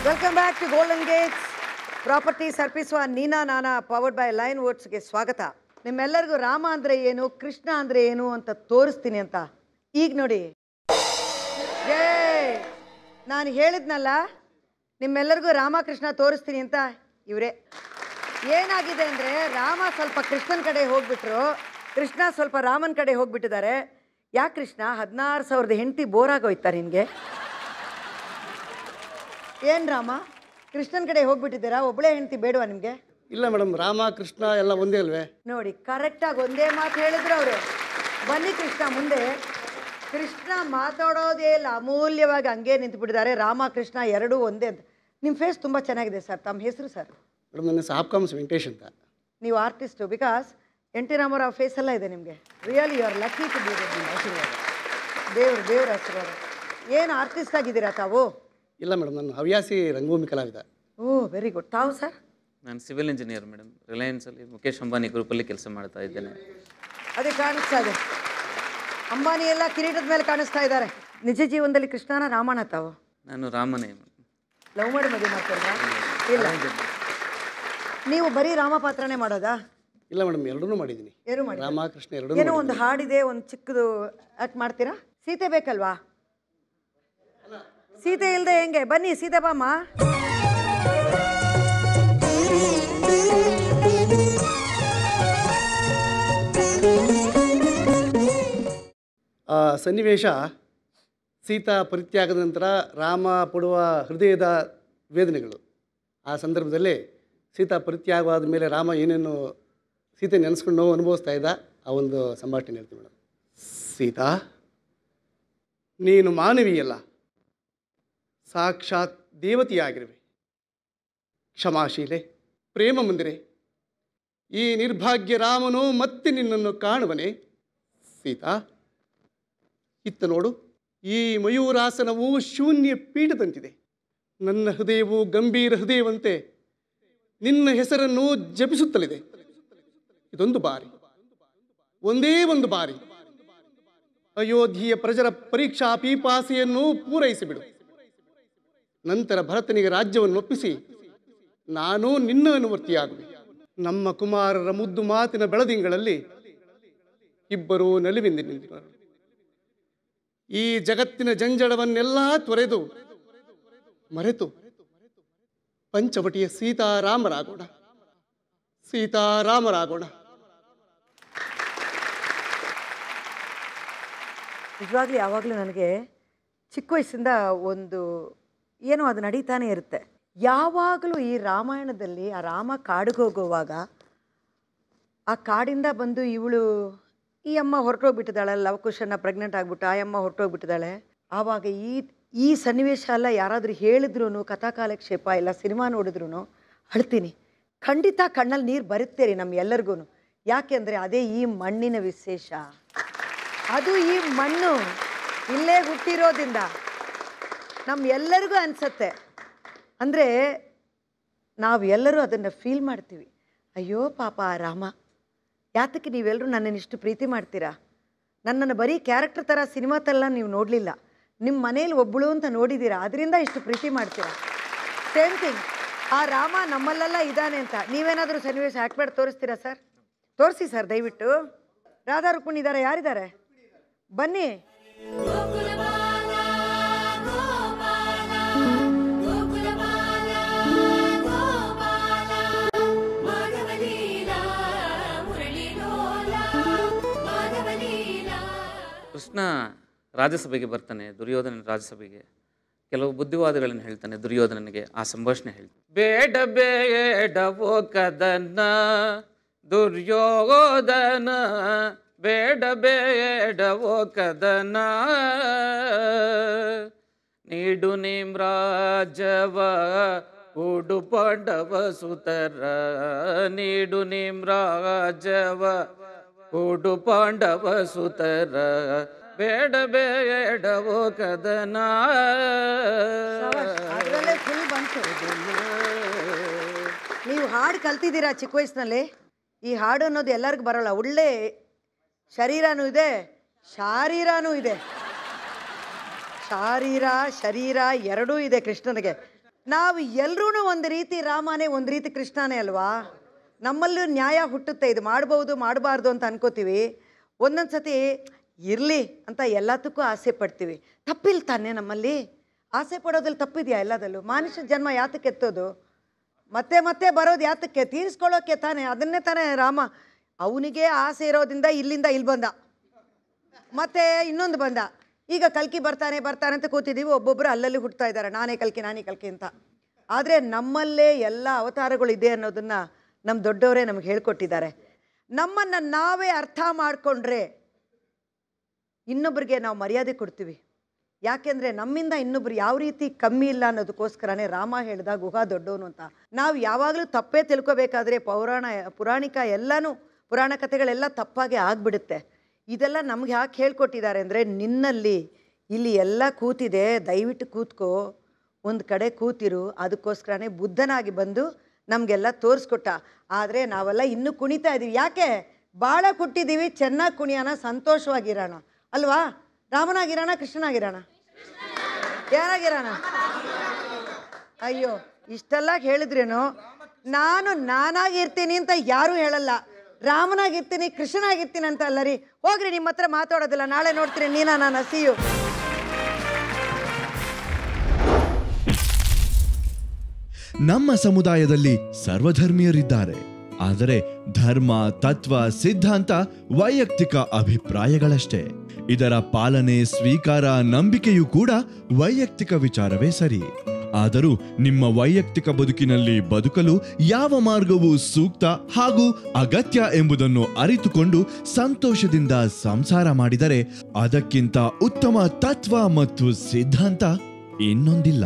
Welcome back to golden gates properties ಅರ್ಪಿಸುವ ನೀನಾ ನಾನಾ ಪವರ್ಡ್ ಬೈ ಲೈನ್ ವರ್ಡ್ಸ್ಗೆ ಸ್ವಾಗತ. ನಿಮ್ಮೆಲ್ಲರಿಗೂ ರಾಮ ಅಂದರೆ ಏನು, ಕೃಷ್ಣ ಅಂದರೆ ಏನು ಅಂತ ತೋರಿಸ್ತೀನಿ ಅಂತ ಈಗ ನೋಡಿ. ನಾನು ಹೇಳಿದ್ನಲ್ಲ ನಿಮ್ಮೆಲ್ಲರಿಗೂ ರಾಮಕೃಷ್ಣ ತೋರಿಸ್ತೀನಿ ಅಂತ. ಇವರೇ. ಏನಾಗಿದೆ ಅಂದರೆ ರಾಮ ಸ್ವಲ್ಪ ಕೃಷ್ಣನ ಕಡೆ ಹೋಗ್ಬಿಟ್ರು, ಕೃಷ್ಣ ಸ್ವಲ್ಪ ರಾಮನ ಕಡೆ ಹೋಗ್ಬಿಟ್ಟಿದ್ದಾರೆ. ಯಾಕೆ ಕೃಷ್ಣ 16,000 ಹೆಂಡತಿ ಬೋರಾಗೋಯ್ತಾ ನಿನಗೆ? ಏನು ರಾಮ ಕೃಷ್ಣನ ಕಡೆ ಹೋಗ್ಬಿಟ್ಟಿದ್ದೀರಾ? ಒಬ್ಬಳೇ ಹೆಂಡತಿ ಬೇಡವಾ ನಿಮಗೆ? ಇಲ್ಲ ಮೇಡಮ್, ರಾಮ ಕೃಷ್ಣ ಎಲ್ಲ ಒಂದೇ ಅಲ್ವೇ? ನೋಡಿ ಕರೆಕ್ಟಾಗಿ ಒಂದೇ ಮಾತು ಹೇಳಿದ್ರು ಅವರು. ಬನ್ನಿ ಕೃಷ್ಣ ಮುಂದೆ. ಕೃಷ್ಣ ಮಾತಾಡೋದೇ ಇಲ್ಲ, ಅಮೂಲ್ಯವಾಗಿ ಹಂಗೆ ನಿಂತುಬಿಟ್ಟಿದ್ದಾರೆ. ರಾಮ ಕೃಷ್ಣ ಎರಡೂ ಒಂದೇ ಅಂತ. ನಿಮ್ಮ ಫೇಸ್ ತುಂಬ ಚೆನ್ನಾಗಿದೆ ಸರ್. ತಮ್ಮ ಹೆಸರು ಸರ್? ಮೇಡಮ್ ನನ್ನ ಸಾಬ್ಕಾಮ್ಸ್ ವೆಂಕಟೇಶ್ ಅಂತ. ನೀವು artist, because N T Ramarao face ಎಲ್ಲ ಇದೆ ನಿಮಗೆ. Really you are lucky to be ಆಶೀರ್ವಾದ. ದೇವ್ರ ಆಶೀರ್ವಾದ. ಏನು ಆರ್ಟಿಸ್ಟ್ ಆಗಿದ್ದೀರಾ ತಾವು? ಇಲ್ಲ ಮೇಡಮ್, ನಾನು ಹವ್ಯಾಸಿ ರಂಗಭೂಮಿ ಕಲಾವಿದ. Oh very good. ತಾವು ಸರ್? ನಾನು ಸಿವಿಲ್ ಇಂಜಿನಿಯರ್ ಮೇಡಮ್. ರಿಲಯನ್ಸಲ್ಲಿ ಮುಖೇಶ್ ಅಂಬಾನಿ ಗ್ರೂಪಲ್ಲಿ ಕೆಲಸ ಮಾಡ್ತಾ ಇದ್ದೇನೆ. ಅದೇ ಕಾಣಿಸ್ತಾ ಇದೆ, ಅಂಬಾನಿ ಎಲ್ಲ ಕಿರೀಟದ ಮೇಲೆ ಕಾಣಿಸ್ತಾ ಇದ್ದಾರೆ. ನಿಜ ಜೀವನದಲ್ಲಿ ಕೃಷ್ಣನ ರಾಮನ ತಾವು? ನಾನು ರಾಮನೇ. ಲವ್ ಮಾಡಿ ಮದುವೆ ಮಾಡ್ತೀರಾ? ಇಲ್ಲ, ನೀವು ಬರೀ ರಾಮ ಪಾತ್ರನೇ ಮಾಡೋದಾ? ಇಲ್ಲ ಮೇಡಮ್, ಎರಡೂ ಮಾಡಿದ್ದೀನಿ. ಏನು ಮಾಡಿ? ರಾಮ ಕೃಷ್ಣ ಎರಡೂ. ಏನೋ ಒಂದು ಹಾಡಿದೆ, ಒಂದು ಚಿಕ್ಕದು ಆಕ್ಟ್ ಮಾಡ್ತೀರಾ? ಸೀತೆ ಬೇಕಲ್ವಾ? ಸೀತೆ ಇಲ್ಲದೆ ಹೆಂಗೆ? ಬನ್ನಿ ಸೀತೆ ಬಾಮ್ಮ. ಆ ಸನ್ನಿವೇಶ ಸೀತಾ ಪರಿತ್ಯಾಗದ ನಂತರ ರಾಮ ಪಡುವ ಹೃದಯದ ವೇದನೆಗಳು. ಆ ಸಂದರ್ಭದಲ್ಲಿ ಸೀತಾ ಪರಿತ್ಯಾಗವಾದ ಮೇಲೆ ರಾಮ ಏನೇನು ಸೀತೆ ನೆನೆಸ್ಕೊಂಡು ನೋವು ಅನುಭವಿಸ್ತಾ ಇದ್ದ, ಆ ಒಂದು ಸಂಭಾಷಣೆ ಹೇಳ್ತೀವಿ ಮೇಡಮ್. ಸೀತಾ, ನೀನು ಮಾನವೀಯಲ್ಲ, ಸಾಕ್ಷಾತ್ ದೇವತೆಯಾಗಿರುವೆ. ಕ್ಷಮಾಶೀಲೆ, ಪ್ರೇಮ ಮಂದಿರೆ, ಈ ನಿರ್ಭಾಗ್ಯ ರಾಮನು ಮತ್ತೆ ನಿನ್ನನ್ನು ಕಾಣುವನೆ. ಸೀತಾ, ಇತ್ತ ನೋಡು, ಈ ಮಯೂರಾಸನವು ಶೂನ್ಯ ಪೀಠದಂತಿದೆ. ನನ್ನ ಹೃದಯವು ಗಂಭೀರ ಹೃದಯವಂತೆ ನಿನ್ನ ಹೆಸರನ್ನು ಜಪಿಸುತ್ತಲಿದೆ. ಇದೊಂದು ಬಾರಿ, ಒಂದೇ ಒಂದು ಬಾರಿ ಅಯೋಧ್ಯೆಯ ಪ್ರಜರ ಪರೀಕ್ಷಾ ಪೀಪಾಸೆಯನ್ನು ಪೂರೈಸಿಬಿಡು. ನಂತರ ಭರತನಿಗೆ ರಾಜ್ಯವನ್ನು ಒಪ್ಪಿಸಿ ನಾನು ನಿನ್ನ ಅನುವರ್ತಿಯಾಗುವೆ. ನಮ್ಮ ಕುಮಾರರ ಮುದ್ದು ಮಾತಿನ ಬೆಳದಿಂಗಳಲ್ಲಿ ಇಬ್ಬರೂ ನಲಿವಿಂದ ನಿಂತಿರುವರು. ಈ ಜಗತ್ತಿನ ಜಂಜಡವನ್ನೆಲ್ಲ ತೊರೆದು ಮರೆತು ಪಂಚವಟಿಯ ಸೀತಾರಾಮರಾಗೋಣ, ಸೀತಾರಾಮರಾಗೋಣ. ನಿಜವಾಗ್ಲೂ ಯಾವಾಗಲೂ ನನಗೆ ಚಿಕ್ಕ ವಯಸ್ಸಿಂದ ಒಂದು ಏನೋ ಅದು ನಡೀತಾನೆ ಇರುತ್ತೆ. ಯಾವಾಗಲೂ ಈ ರಾಮಾಯಣದಲ್ಲಿ ಆ ರಾಮ ಕಾಡಿಗೆ ಹೋಗುವಾಗ ಆ ಕಾಡಿಂದ ಬಂದು ಇವಳು ಈ ಅಮ್ಮ ಹೊರಟೋಗ್ಬಿಟ್ಟಿದ್ದಾಳೆ, ಲವಕುಶನ ಪ್ರೆಗ್ನೆಂಟ್ ಆಗಿಬಿಟ್ಟು ಆ ಅಮ್ಮ ಹೊರಟೋಗ್ಬಿಟ್ಟಿದ್ದಾಳೆ. ಆವಾಗ ಈ ಸನ್ನಿವೇಶ ಎಲ್ಲ ಯಾರಾದರೂ ಹೇಳಿದ್ರು, ಕಥಾಕಾಲಕ್ಷೇಪ ಇಲ್ಲ ಸಿನಿಮಾ ನೋಡಿದ್ರು ಅಳ್ತೀನಿ. ಖಂಡಿತ ಕಣ್ಣಲ್ಲಿ ನೀರು ಬರುತ್ತೇರಿ ನಮ್ಮ ಎಲ್ಲರಿಗೂ. ಯಾಕೆಂದರೆ ಅದೇ ಈ ಮಣ್ಣಿನ ವಿಶೇಷ. ಅದು ಈ ಮಣ್ಣು ಇಲ್ಲೇ ಹುಟ್ಟಿರೋದ್ರಿಂದ ನಮ್ಮ ಎಲ್ಲರಿಗೂ ಅನಿಸತ್ತೆ. ಅಂದರೆ ನಾವು ಎಲ್ಲರೂ ಅದನ್ನು ಫೀಲ್ ಮಾಡ್ತೀವಿ. ಅಯ್ಯೋ ಪಾಪ ರಾಮ, ಯಾತಕ್ಕೆ ನೀವೆಲ್ಲರೂ ನನ್ನನ್ನು ಇಷ್ಟು ಪ್ರೀತಿ ಮಾಡ್ತೀರಾ? ನನ್ನನ್ನು ಬರೀ ಕ್ಯಾರೆಕ್ಟರ್ ಥರ ಸಿನಿಮಾತೆಲ್ಲ ನೀವು ನೋಡಲಿಲ್ಲ, ನಿಮ್ಮ ಮನೇಲಿ ಒಬ್ಬಳು ಅಂತ ನೋಡಿದ್ದೀರಾ, ಅದರಿಂದ ಇಷ್ಟು ಪ್ರೀತಿ ಮಾಡ್ತೀರಾ. ಸೇಮ್ ಥಿಂಗ್, ಆ ರಾಮ ನಮ್ಮಲ್ಲೆಲ್ಲ ಇದ್ದಾನೆ ಅಂತ ನೀವೇನಾದರೂ ಸನ್ನಿವೇಶ ಹಾಕ್ಬೇಡ ತೋರಿಸ್ತೀರಾ ಸರ್? ತೋರಿಸಿ ಸರ್ ದಯವಿಟ್ಟು. ರಾಧಾ ರುಕ್ಮಿಣಿ ಇದ್ದಾರೆ, ಯಾರಿದ್ದಾರೆ? ಬನ್ನಿ. ಕೃಷ್ಣ ರಾಜ್ಯಸಭೆಗೆ ಬರ್ತಾನೆ, ದುರ್ಯೋಧನ ರಾಜ್ಯಸಭೆಗೆ ಕೆಲವು ಬುದ್ಧಿವಾದಗಳನ್ನು ಹೇಳ್ತಾನೆ ದುರ್ಯೋಧನನಿಗೆ. ಆ ಸಂಭಾಷಣೆ ಹೇಳ್ತಾನೆ. ಬೇಡ ಬೇಡವೋ ಕದನ ದುರ್ಯೋಧನ, ಬೇಡ ಬೇಡವೋ ಕದನ, ನೀಡು ನಿಮ್ ರಾಜವ ಕೂಡು ಪಾಂಡವ ಸುತರ, ನೀಡು ನಿಮ್ ರಾಜವ ಕೂಡು ಪಾಂಡವ ಸುತರ, ಬೇಡ ಬೇಡವೋ ಕದನ. ಅದರಲ್ಲೇ ಫುಲ್ ಬಂತು. ನೀವು ಹಾಡು ಕಲ್ತಿದ್ದೀರಾ ಚಿಕ್ಕ ವಯಸ್ಸಿನಲ್ಲಿ? ಈ ಹಾಡು ಅನ್ನೋದು ಎಲ್ಲರಿಗೂ ಬರೋಲ್ಲ. ಒಳ್ಳೆ ಶರೀರನೂ ಇದೆ, ಶಾರೀರನೂ ಇದೆ. ಶಾರೀರ ಶರೀರ ಎರಡೂ ಇದೆ ಕೃಷ್ಣನಿಗೆ. ನಾವು ಎಲ್ಲರೂ ಒಂದು ರೀತಿ ರಾಮನೇ ಒಂದು ರೀತಿ ಕೃಷ್ಣನೇ ಅಲ್ವಾ? ನಮ್ಮಲ್ಲೂ ನ್ಯಾಯ ಹುಟ್ಟುತ್ತೆ, ಇದು ಮಾಡ್ಬೋದು ಮಾಡಬಾರ್ದು ಅಂತ ಅನ್ಕೋತೀವಿ. ಒಂದೊಂದು ಸತಿ ಇರಲಿ ಅಂತ ಎಲ್ಲದಕ್ಕೂ ಆಸೆ ಪಡ್ತೀವಿ. ತಪ್ಪಿಲ್ಲ ತಾನೇ ನಮ್ಮಲ್ಲಿ? ಆಸೆ ಪಡೋದ್ರಲ್ಲಿ ತಪ್ಪಿದೆಯಾ? ಎಲ್ಲದಲ್ಲೂ ಮನುಷ್ಯ ಜನ್ಮ ಯಾತಕ್ಕೆ ಎತ್ತೋದು? ಮತ್ತೆ ಮತ್ತೆ ಬರೋದು ಯಾತಕ್ಕೆ? ತೀರಿಸ್ಕೊಳ್ಳೋಕ್ಕೆ ತಾನೇ. ಅದನ್ನೇ ತಾನೇ ರಾಮ, ಅವನಿಗೆ ಆಸೆ ಇರೋದ್ರಿಂದ ಇಲ್ಲಿಂದ ಇಲ್ಲಿ ಬಂದ, ಮತ್ತೆ ಇನ್ನೊಂದು ಬಂದ. ಈಗ ಕಲ್ಕಿ ಬರ್ತಾನೆ ಅಂತ ಕೂತಿದ್ದೀವಿ, ಒಬ್ಬೊಬ್ಬರು ಅಲ್ಲಲ್ಲಿ ಹುಡ್ತಾ ಇದ್ದಾರೆ, ನಾನೇ ಕಲ್ಕಿ ಅಂತ. ಆದರೆ ನಮ್ಮಲ್ಲೇ ಎಲ್ಲ ಅವತಾರಗಳು ಇದೆ ಅನ್ನೋದನ್ನು ನಮ್ಮ ದೊಡ್ಡವರೇ ನಮ್ಗೆ ಹೇಳ್ಕೊಟ್ಟಿದ್ದಾರೆ. ನಮ್ಮನ್ನು ನಾವೇ ಅರ್ಥ ಮಾಡಿಕೊಂಡ್ರೆ ಇನ್ನೊಬ್ಬರಿಗೆ ನಾವು ಮರ್ಯಾದೆ ಕೊಡ್ತೀವಿ. ಯಾಕೆಂದರೆ ನಮ್ಮಿಂದ ಇನ್ನೊಬ್ರು ಯಾವ ರೀತಿ ಕಮ್ಮಿ ಇಲ್ಲ ಅನ್ನೋದಕ್ಕೋಸ್ಕರನೇ ರಾಮ ಹೇಳ್ದ ಗುಹಾ ದೊಡ್ಡವನು ಅಂತ. ನಾವು ಯಾವಾಗಲೂ ತಪ್ಪೇ ತಿಳ್ಕೊಬೇಕಾದ್ರೆ ಪುರಾಣ ಕಥೆಗಳೆಲ್ಲ ತಪ್ಪಾಗಿ ಆಗಿಬಿಡುತ್ತೆ. ಇದೆಲ್ಲ ನಮ್ಗೆ ಯಾಕೆ ಹೇಳ್ಕೊಟ್ಟಿದ್ದಾರೆ ಅಂದರೆ, ನಿನ್ನಲ್ಲಿ ಇಲ್ಲಿ ಎಲ್ಲ ಕೂತಿದೆ, ದಯವಿಟ್ಟು ಕೂತ್ಕೋ, ಒಂದು ಕಡೆ ಕೂತಿರು. ಅದಕ್ಕೋಸ್ಕರನೇ ಬುದ್ಧನಾಗಿ ಬಂದು ನಮಗೆಲ್ಲ ತೋರಿಸ್ಕೊಟ್ಟ. ಆದರೆ ನಾವೆಲ್ಲ ಇನ್ನೂ ಕುಣಿತಾ ಇದ್ದೀವಿ. ಯಾಕೆ? ಭಾಳ ಕೊಟ್ಟಿದ್ದೀವಿ, ಚೆನ್ನಾಗಿ ಕುಣಿಯೋಣ, ಸಂತೋಷವಾಗಿರೋಣ ಅಲ್ವಾ? ರಾಮನಾಗಿರೋಣ, ಕೃಷ್ಣನಾಗಿರೋಣ, ಯಾರಾಗಿರೋಣ? ಅಯ್ಯೋ, ಇಷ್ಟೆಲ್ಲ ಹೇಳಿದ್ರೇನು ನಾನಾಗಿರ್ತೀನಿ ಅಂತ ಯಾರೂ ಹೇಳಲ್ಲ. ರಾಮನಾಗಿರ್ತೀನಿ, ಕೃಷ್ಣನಾಗಿರ್ತೀನಿ ಅಂತ ಅಲ್ಲ ರೀ. ಹೋಗ್ರಿ, ನಿಮ್ಮ ಹತ್ರ ಮಾತಾಡೋದಿಲ್ಲ, ನಾಳೆ ನೋಡ್ತೀನಿ ನೀನಾ ನಾನು ಸಿಯು. ನಮ್ಮ ಸಮುದಾಯದಲ್ಲಿ ಸರ್ವಧರ್ಮೀಯರಿದ್ದಾರೆ. ಆದರೆ ಧರ್ಮ, ತತ್ವ, ಸಿದ್ಧಾಂತ ವೈಯಕ್ತಿಕ ಅಭಿಪ್ರಾಯಗಳಷ್ಟೇ. ಇದರ ಪಾಲನೆ, ಸ್ವೀಕಾರ, ನಂಬಿಕೆಯೂ ಕೂಡ ವೈಯಕ್ತಿಕ ವಿಚಾರವೇ ಸರಿ. ಆದರೂ ನಿಮ್ಮ ವೈಯಕ್ತಿಕ ಬದುಕಿನಲ್ಲಿ ಬದುಕಲು ಯಾವ ಮಾರ್ಗವು ಸೂಕ್ತ ಹಾಗೂ ಅಗತ್ಯ ಎಂಬುದನ್ನು ಅರಿತುಕೊಂಡು ಸಂತೋಷದಿಂದ ಸಂಸಾರ ಮಾಡಿದರೆ ಅದಕ್ಕಿಂತ ಉತ್ತಮ ತತ್ವ ಮತ್ತು ಸಿದ್ಧಾಂತ ಇನ್ನೊಂದಿಲ್ಲ.